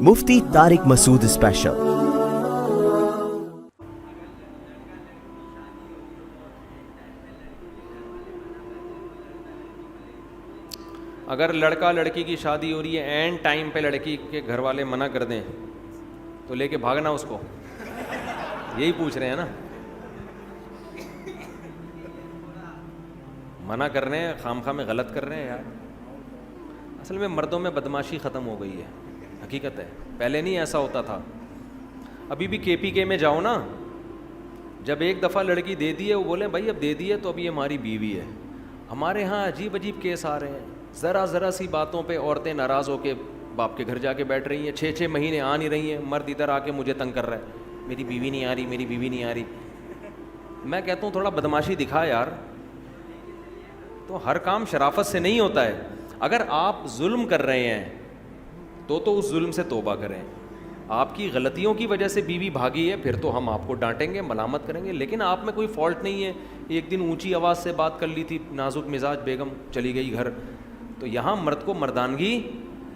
مفتی طارق مسعود special. اگر لڑکا لڑکی کی شادی ہو رہی ہے، اینڈ ٹائم پہ لڑکی کے گھر والے منع کر دیں تو لے کے بھاگنا اس کو، یہی پوچھ رہے ہیں نا؟ منع کر رہے ہیں، خام خواہ میں غلط کر رہے ہیں یار۔ اصل میں مردوں میں بدماشی ختم ہو گئی ہے، حقیقت ہے، پہلے نہیں ایسا ہوتا تھا۔ ابھی بھی کے پی کے میں جاؤ نا، جب ایک دفعہ لڑکی دے دی ہے وہ بولیں بھائی اب دے دی ہے تو اب یہ ہماری بیوی ہے۔ ہمارے ہاں عجیب عجیب کیس آ رہے ہیں، ذرا سی باتوں پہ عورتیں ناراض ہو کے باپ کے گھر جا کے بیٹھ رہی ہیں، 6 مہینے آ نہیں رہی ہیں، مرد ادھر آ کے مجھے تنگ کر رہا ہے، میری بیوی نہیں آ رہی، میری بیوی نہیں آ رہی۔ میں کہتا ہوں تھوڑا بدماشی دکھا یار، تو ہر کام شرافت سے نہیں ہوتا ہے۔ اگر آپ ظلم کر رہے ہیں تو اس ظلم سے توبہ کریں۔ آپ کی غلطیوں کی وجہ سے بیوی بھاگی ہے، پھر تو ہم آپ کو ڈانٹیں گے، ملامت کریں گے، لیکن آپ میں کوئی فالٹ نہیں ہے۔ ایک دن اونچی آواز سے بات کر لی تھی، نازک مزاج بیگم چلی گئی گھر، تو یہاں مرد کو مردانگی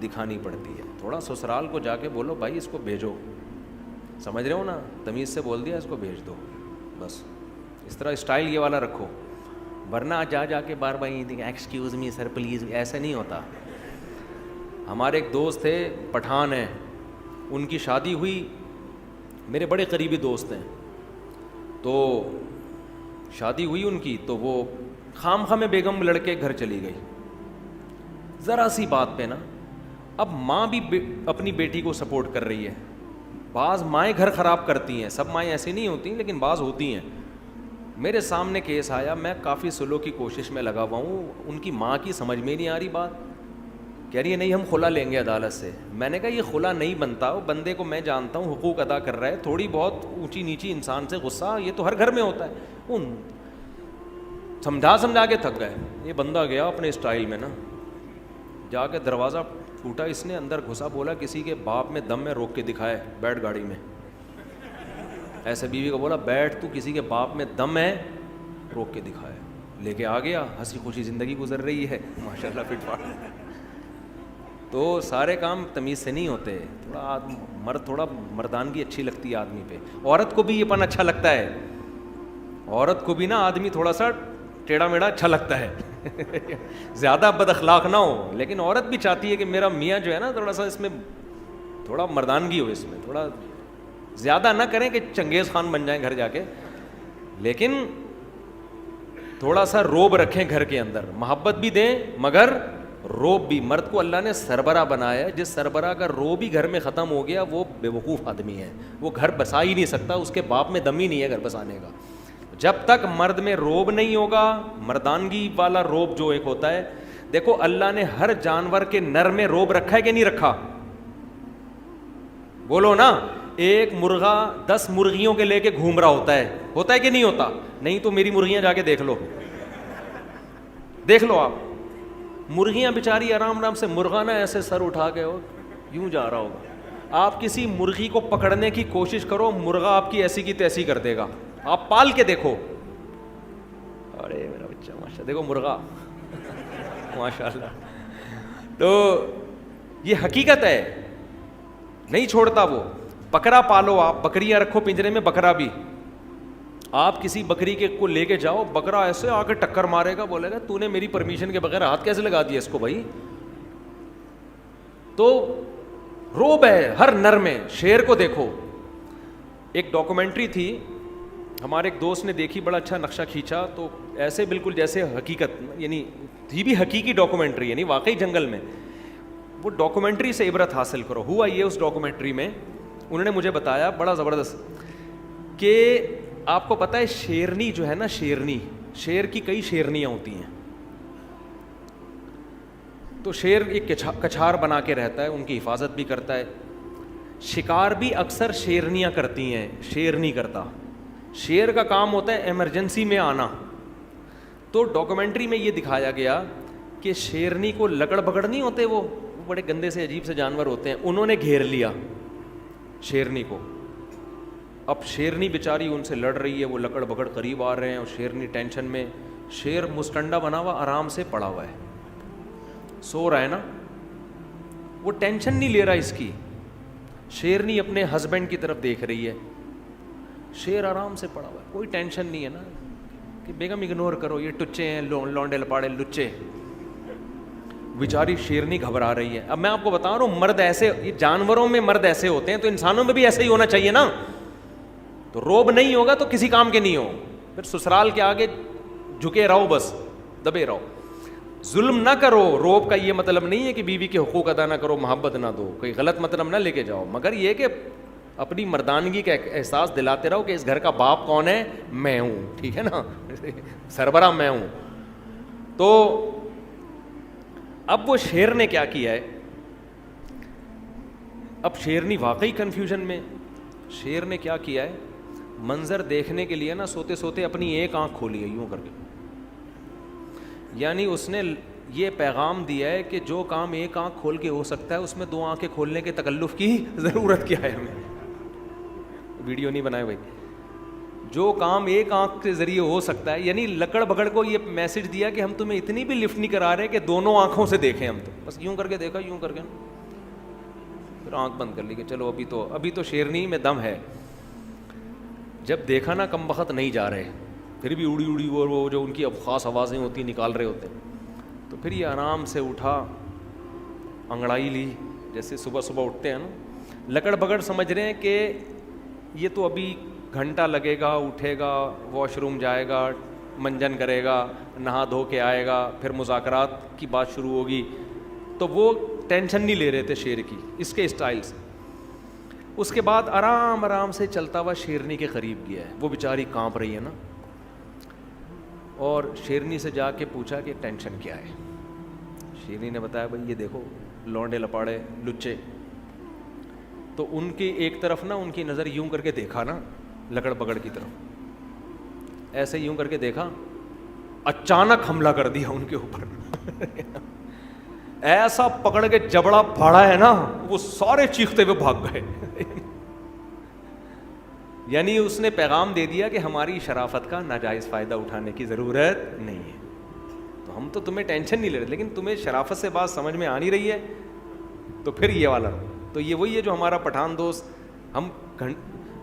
دکھانی پڑتی ہے۔ تھوڑا سسرال کو جا کے بولو بھائی اس کو بھیجو، سمجھ رہے ہو نا، تمیز سے بول دیا اس کو بھیج دو، بس اس طرح اسٹائل یہ والا رکھو، ورنہ جا کے بار ایکسکیوز می سر پلیز، ایسا نہیں ہوتا۔ ہمارے ایک دوست تھے پٹھان ہیں، ان کی شادی ہوئی، میرے بڑے قریبی دوست ہیں، تو شادی ہوئی ان کی، تو وہ خام خواہ میں بیگم لڑکے گھر چلی گئی، ذرا سی بات پہ نا۔ اب ماں بھی اپنی بیٹی کو سپورٹ کر رہی ہے، بعض مائیں گھر خراب کرتی ہیں، سب مائیں ایسی نہیں ہوتی لیکن بعض ہوتی ہیں۔ میرے سامنے کیس آیا، میں کافی سلو کی کوشش میں لگا ہوا ہوں، ان کی ماں کی سمجھ میں نہیں آ رہی بات، کہہ رہی ہے نہیں ہم خلا لیں گے عدالت سے۔ میں نے کہا یہ خلا نہیں بنتا، وہ بندے کو میں جانتا ہوں حقوق ادا کر رہا ہے، تھوڑی بہت اونچی نیچی انسان سے غصہ یہ تو ہر گھر میں ہوتا ہے۔ ان سمجھا کے تھک گئے، یہ بندہ گیا اپنے اسٹائل میں نا، جا کے دروازہ ٹوٹا، اس نے اندر گھسا، بولا کسی کے باپ میں دم میں روک کے دکھائے، بیٹھ گاڑی میں، ایسے بیوی کو بولا بیٹھ، تو کسی کے باپ میں دم ہے روک کے دکھائے، لے کے آ گیا، ہنسی خوشی زندگی گزر رہی ہے ماشاءاللہ فٹ فاٹ۔ تو سارے کام تمیز سے نہیں ہوتے، تھوڑا مردانگی اچھی لگتی ہے آدمی پہ۔ عورت کو بھی یہ پن اچھا لگتا ہے، عورت کو بھی نا آدمی تھوڑا سا ٹیڑھا میڑھا اچھا لگتا ہے زیادہ بد اخلاق نہ ہو، لیکن عورت بھی چاہتی ہے کہ میرا میاں جو ہے نا تھوڑا سا اس میں تھوڑا مردانگی ہو، اس میں تھوڑا زیادہ نہ کریں کہ چنگیز خان بن جائیں گھر جا کے، لیکن تھوڑا سا روب رکھیں گھر کے اندر، محبت بھی دیں مگر روب بھی۔ مرد کو اللہ نے سربراہ بنایا ہے، جس سربراہ کا روب ہی گھر میں ختم ہو گیا وہ بے وقوف آدمی ہے، وہ گھر بسا ہی نہیں سکتا، اس کے باپ میں دم ہی نہیں ہے گھر بسانے کا۔ جب تک مرد میں روب نہیں ہوگا، مردانگی والا روب جو ایک ہوتا ہے، دیکھو اللہ نے ہر جانور کے نر میں روب رکھا ہے کہ نہیں رکھا؟ بولو نا، ایک مرغا 10 مرغیوں کے لے کے گھوم رہا ہوتا ہے کہ نہیں ہوتا؟ نہیں تو میری مرغیاں جا کے دیکھ لو آپ، مرغیاں بیچاری آرام سے، مرغا نا ایسے سر اٹھا کے یوں جا رہا ہوگا، آپ کسی مرغی کو پکڑنے کی کوشش کرو، مرغا آپ کی ایسی کی تیسی کر دے گا، آپ پال کے دیکھو، ارے میرا بچہ ماشاء دیکھو مرغا ماشاءاللہ۔ تو یہ حقیقت ہے، نہیں چھوڑتا وہ۔ بکرا پالو، آپ بکریاں رکھو پنجرے میں، بکرا بھی، آپ کسی بکری کے کو لے کے جاؤ، بکرا ایسے آ کے ٹکر مارے گا، بولے گا تو نے میری پرمیشن کے بغیر ہاتھ کیسے لگا دیا اس کو بھائی؟ تو روب ہے ہر نر میں۔ شیر کو دیکھو، ایک ڈاکومنٹری تھی ہمارے ایک دوست نے دیکھی، بڑا اچھا نقشہ کھینچا، تو ایسے بالکل جیسے حقیقت، یعنی تھی بھی حقیقی ڈاکومنٹری، یعنی واقعی جنگل میں۔ وہ ڈاکومنٹری سے عبرت حاصل کرو۔ ہوا یہ اس ڈاکومنٹری میں انہوں نے مجھے بتایا بڑا زبردست، کہ آپ کو پتہ ہے شیرنی جو ہے نا، شیر کی کئی شیرنیاں ہوتی ہیں، تو شیر ایک کچھار بنا کے رہتا ہے، ان کی حفاظت بھی کرتا ہے، شکار بھی اکثر شیرنیاں کرتی ہیں، شیر نہیں کرتا۔ شیر کا کام ہوتا ہے ایمرجنسی میں آنا۔ تو ڈاکومنٹری میں یہ دکھایا گیا کہ شیرنی کو لکڑ بگڑ نہیں ہوتے، وہ بڑے گندے سے عجیب سے جانور ہوتے ہیں، انہوں نے گھیر لیا شیرنی کو۔ اب شیرنی بیچاری ان سے لڑ رہی ہے، وہ لکڑ بگڑ قریب آ رہے ہیں، اور شیرنی ٹینشن میں، شیر مستنڈا بنا ہوا آرام سے پڑا ہوا ہے، سو رہا ہے نا، وہ ٹینشن نہیں لے رہا اس کی، شیرنی اپنے ہسبینڈ کی طرف دیکھ رہی ہے, شیر آرام سے پڑا ہوا ہے, کوئی ٹینشن نہیں ہے نا کہ بیگم اگنور کرو, یہ ٹچے ہیں, لونڈے لپاڑے لچے. بیچاری شیرنی گھبرا رہی ہے. اب میں آپ کو بتا رہا ہوں, مرد ایسے, یہ جانوروں میں مرد ایسے ہوتے ہیں تو انسانوں میں بھی ایسے ہی ہونا چاہیے نا. تو روب نہیں ہوگا تو کسی کام کے نہیں ہو, پھر سسرال کے آگے جھکے رہو, بس دبے رہو. ظلم نہ کرو. روب کا یہ مطلب نہیں ہے کہ بیوی کے حقوق ادا نہ کرو, محبت نہ دو, کوئی غلط مطلب نہ لے کے جاؤ, مگر یہ کہ اپنی مردانگی کا احساس دلاتے رہو کہ اس گھر کا باپ کون ہے, میں ہوں, ٹھیک ہے نا, سربراہ میں ہوں. تو اب وہ شیر نے کیا کیا ہے, اب شیرنی واقعی کنفیوژن میں. شیر نے کیا کیا ہے, منظر دیکھنے کے لیے نا سوتے سوتے اپنی ایک آنکھ کھولی ہے یوں کر کے. یعنی اس نے یہ پیغام دیا ہے کہ جو کام ایک آنکھ کھول کے ہو سکتا ہے اس میں دو آنکھیں کھولنے کے تکلف کی ضرورت کیا ہے ہمیں. ویڈیو نہیں بنائے بھائی. جو کام ایک آنکھ کے ذریعے ہو سکتا ہے, یعنی لکڑ بگڑ کو یہ میسج دیا کہ ہم تمہیں اتنی بھی لفٹ نہیں کرا رہے کہ دونوں آنکھوں سے دیکھیں ہم, تو بس یوں کر کے دیکھا, یوں کر کے پھر آنکھ بند کر لی کہ چلو ابھی تو شیرنی میں دم ہے. جب دیکھا نا کم وقت نہیں جا رہے, پھر بھی اڑی اڑی وہ جو ان کی اب خاص آوازیں ہوتی نکال رہے ہوتے, تو پھر یہ آرام سے اٹھا, انگڑائی لی, جیسے صبح صبح اٹھتے ہیں نا. لکڑ بگڑ سمجھ رہے ہیں کہ یہ تو ابھی گھنٹہ لگے گا, اٹھے گا, واش روم جائے گا, منجن کرے گا, نہا دھو کے آئے گا, پھر مذاکرات کی بات شروع ہوگی. تو وہ ٹینشن نہیں لے رہے تھے شیر کی, اس کے اسٹائل سے. اس کے بعد آرام آرام سے چلتا ہوا شیرنی کے قریب گیا ہے. وہ بیچاری کانپ رہی ہے نا, اور شیرنی سے جا کے پوچھا کہ ٹینشن کیا ہے. شیرنی نے بتایا بھائی یہ دیکھو لونڈے لپاڑے لچے. تو ان کی ایک طرف نا ان کی نظر یوں کر کے دیکھا نا لکڑ پکڑ کی طرف, ایسے یوں کر کے دیکھا, اچانک حملہ کر دیا ان کے اوپر. ایسا پکڑ کے جبڑا پھاڑا ہے نا, وہ سارے چیختے ہوئے بھاگ گئے. یعنی اس نے پیغام دے دیا کہ ہماری شرافت کا ناجائز فائدہ اٹھانے کی ضرورت نہیں ہے. تو ہم تو تمہیں ٹینشن نہیں لے رہے, لیکن تمہیں شرافت سے بات سمجھ میں آ نہیں رہی ہے, تو پھر یہ والا. تو یہ وہی ہے جو ہمارا پٹھان دوست, ہم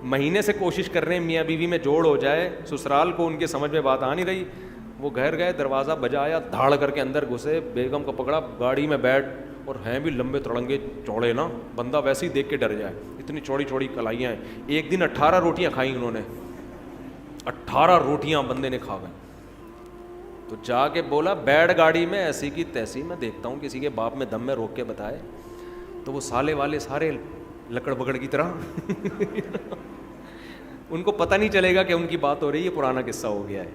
مہینے سے کوشش کر رہے ہیں میاں بیوی میں جوڑ ہو جائے, سسرال کو ان کے سمجھ میں بات آ نہیں رہی. وہ گھر گئے, دروازہ بجایا, دھاڑ کر کے اندر گھسے, بیگم کو پکڑا, گاڑی میں بیٹھ, اور ہیں بھی لمبے تڑنگے چوڑے نا, بندہ ویسے ہی دیکھ کے ڈر جائے, اتنی چوڑی چوڑی کلائیاں ہیں. ایک دن 18 روٹیاں کھائیں انہوں نے, 18 روٹیاں بندے نے کھا گئے. تو جا کے بولا بیٹھ گاڑی میں, ایسی کی تیسی, میں دیکھتا ہوں کسی کے باپ میں دم میں روک کے بتائے. تو وہ سالے والے سارے لکڑ بگڑ کی طرح ان کو پتہ نہیں چلے گا کہ ان کی بات ہو رہی ہے, پرانا قصہ ہو گیا ہے.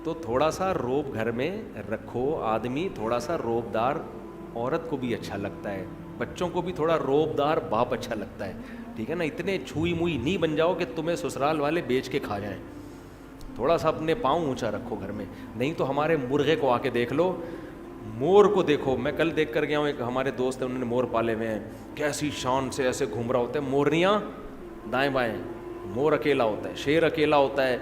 تو تھوڑا سا روب گھر میں رکھو. آدمی تھوڑا سا روبدار عورت کو بھی اچھا لگتا ہے, بچوں کو بھی تھوڑا روبدار باپ اچھا لگتا ہے, ٹھیک ہے نا. اتنے چھوئی موئی نہیں بن جاؤ کہ تمہیں سسرال والے بیچ کے کھا جائیں. تھوڑا سا اپنے پاؤں اونچا رکھو گھر میں. نہیں تو ہمارے مرغے کو آ کے دیکھ لو, مور کو دیکھو. میں کل دیکھ کر گیا ہوں, ایک ہمارے دوست ہیں, انہوں نے مور پالے ہوئے ہیں, کیسی شان سے ایسے گھوم رہا ہوتا ہے, مورنیاں دائیں بائیں, مور اکیلا ہوتا ہے, شیر اکیلا ہوتا ہے.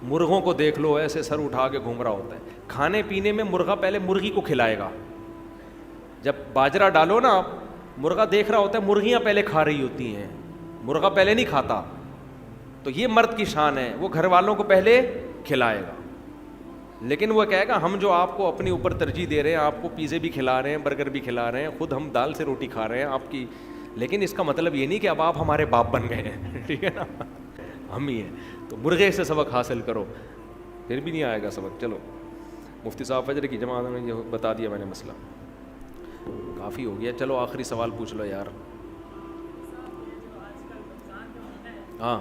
مرغوں کو دیکھ لو, ایسے سر اٹھا کے گھوم رہا ہوتا ہے. کھانے پینے میں مرغا پہلے مرغی کو کھلائے گا. جب باجرہ ڈالو نا, مرغا دیکھ رہا ہوتا ہے, مرغیاں پہلے کھا رہی ہوتی ہیں, مرغا پہلے نہیں کھاتا. تو یہ مرد کی شان ہے, وہ گھر والوں کو پہلے کھلائے گا. لیکن وہ کہے گا ہم جو آپ کو اپنے اوپر ترجیح دے رہے ہیں, آپ کو پیزے بھی کھلا رہے ہیں, برگر بھی کھلا رہے ہیں, خود ہم دال سے روٹی کھا رہے ہیں آپ کی, لیکن اس کا مطلب یہ نہیں کہ اب آپ ہمارے باپ بن گئے ہیں, ٹھیک ہے نا, ہم ہی ہیں. تو مرغے سے سبق حاصل کرو, پھر بھی نہیں آئے گا سبق. چلو مفتی صاحب فجر کی جماعت میں یہ بتا دیا میں نے مسئلہ, کافی ہو گیا. چلو آخری سوال پوچھ لو یار. ہاں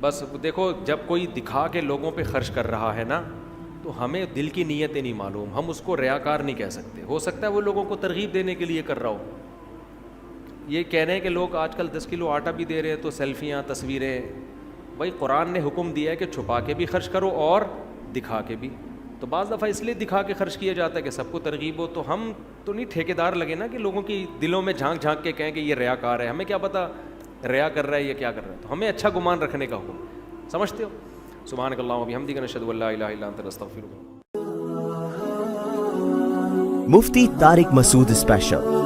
بس دیکھو, جب کوئی دکھا کے لوگوں پہ خرچ کر رہا ہے نا, تو ہمیں دل کی نیتیں نہیں معلوم, ہم اس کو ریاکار نہیں کہہ سکتے. ہو سکتا ہے وہ لوگوں کو ترغیب دینے کے لیے کر رہا ہو. یہ کہہ رہے ہیں کہ لوگ آج کل 10 کلو آٹا بھی دے رہے ہیں, تو سیلفیاں تصویریں. بھائی قرآن نے حکم دیا ہے کہ چھپا کے بھی خرچ کرو اور دکھا کے بھی. تو بعض دفعہ اس لیے دکھا کے خرچ کیا جاتا ہے کہ سب کو ترغیب ہو. تو ہم تو نہیں ٹھیکیدار لگے نا کہ لوگوں کی دلوں میں جھانک جھانک کے کہیں کہ یہ ریاکار ہے. ہمیں کیا پتہ ریا کر رہا ہے یا کیا کر رہا ہے. تو ہمیں اچھا گمان رکھنے کا حکم, سمجھتے ہو. سبحانک اللہم و بحمدک نشہد ان لا الہ الا انت نستغفرک. Mufti Tariq Masood Special.